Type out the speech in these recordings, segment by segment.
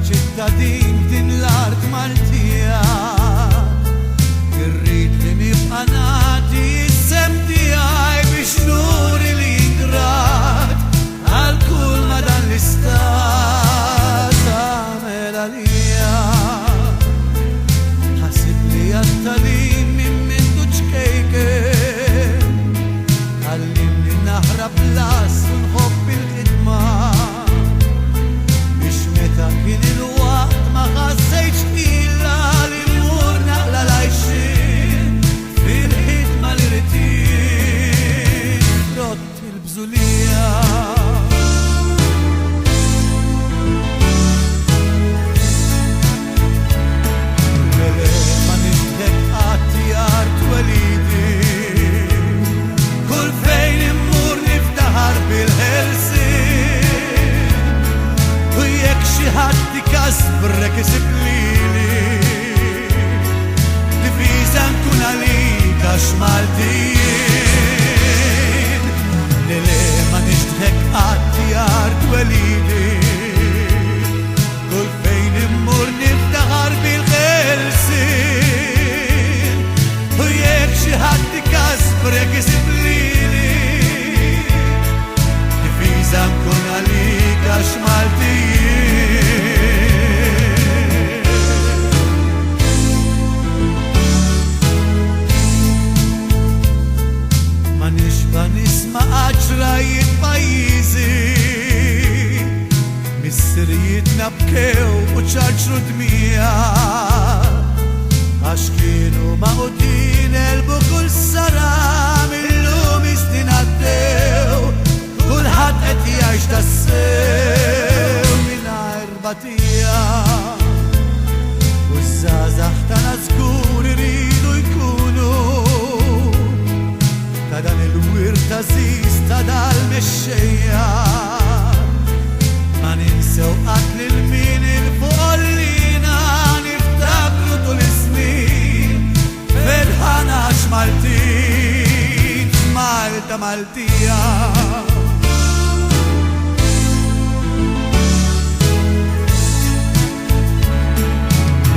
ċittadin din l-art Maltija, irrid li nibqa' nagħti s-sem tiegħi biex nuri li ingrat għal kull ma dan l-istat għamel għalija. Ħasib li għat-tagħlim minn mindu ċkejken, għallimni naħrab las u nħobb il-ħidma, biex meta kien il-waqt ma ħassejtx ilha li mmur naqla l-għajxin fil-ħidma li rrid rott il-bżulija. Ma nixtieq qatt jart welidi, kull fejn immur niftaħar bil-ħelsien, u jekk xi ħadd ikasbrek isib lili, difiża nkun għalik għax Maltijin. Lele ma nixtieq qatt jart welidi, kull fejn immur niftaħar bil-ħelsien, u jekk xi ħadd ikasbrek isib lili, difiża nkun għalik għax Maltijin. Ma nixba nisma' aġrajiet pajjiżi, missirijietna bkew u ċarċru dmija, għax kienu maqudin elbu kull saram illum is-snin għaddew, kulħadd qed jgħix tassew mingħajr batija, u żgħażagħ tagħna żgur iridu jkunu ta' dan il-wirt għażiż ta' dal-mexxejja. Ma ninsew qatt lil min il-fuqollina niftakru tul is-snin ferħana għax Maltin Malta Maltija.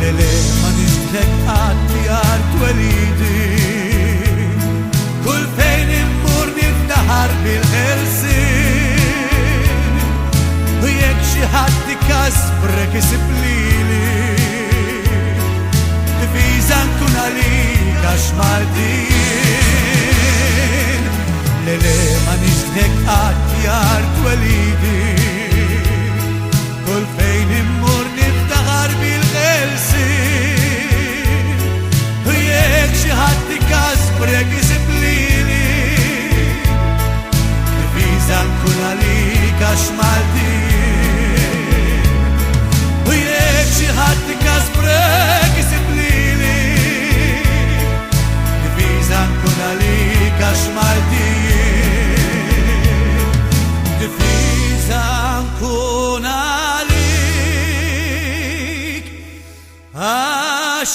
Lele ma nixtieq qatt jart welidi, kull fejn immur niftaħar bil-ħelsien, u jekk xi ħadd ikasbrek isib lili, difiża nkun għalik għax Maltin. Lele ma nixtieq qatt jart welidi, kull fejn immur niftaħar bil-ħelsien, u jekk xi ħadd ikasbrek isib lili, difiża nkun għalik għax Maltin. U jekk xi ħadd ikasbrek isib lili, difiża nkun għalik għax Maltin. Difiża nkun għalik għax